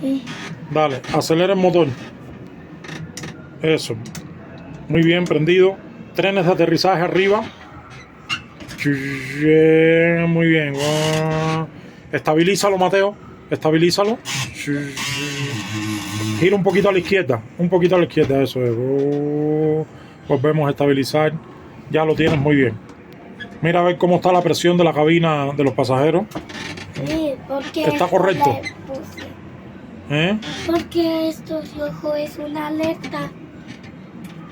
Sí. Dale, acelera el motor. Eso. Muy bien, prendido. Trenes de aterrizaje arriba. Muy bien. Estabilízalo, Mateo. Estabilízalo. Gira un poquito a la izquierda. Un poquito a la izquierda, eso es. Volvemos a estabilizar. Ya lo tienes muy bien. Mira a ver cómo está la presión de la cabina de los pasajeros. Sí, porque Está esto correcto. le puse. ¿Eh? Porque esto rojo es una alerta.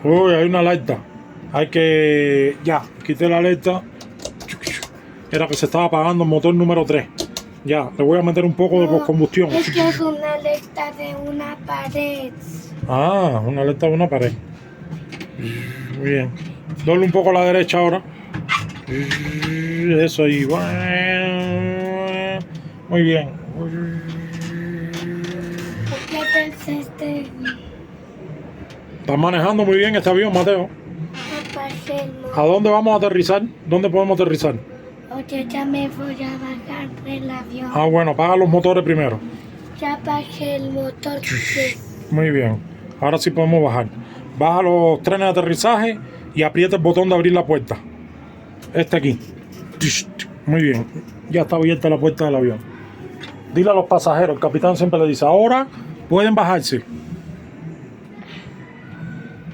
Uy, hay una alerta. Hay que... Ya, quité la alerta. Era que se estaba apagando el motor número 3. Ya, le voy a meter un poco de postcombustión. Es que es una alerta de una pared. Ah, una alerta de una pared. Muy bien. Doble un poco a la derecha ahora. Eso ahí. Muy bien. Porque pensaste Estás manejando muy bien este avión, Mateo. apagué el ¿A motor. dónde vamos a aterrizar? ¿Dónde podemos aterrizar? Oye, ya me voy a bajar del avión. Ah, bueno, apaga los motores primero. Ya apagué el motor. porque- Muy bien. Ahora sí podemos bajar. Baja los trenes de aterrizaje y aprieta el botón de abrir la puerta. Este aquí. Muy bien. Ya está abierta la puerta del avión. Dile a los pasajeros, el capitán siempre le dice, ahora pueden bajarse.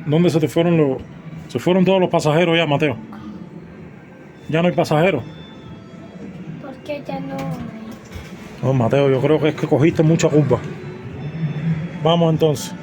¿Dónde se te fueron los...? Se fueron todos los pasajeros ya, Mateo. Ya no hay pasajeros. Porque ya no. No, Mateo, yo creo que es que cogiste mucha culpa. Vamos entonces.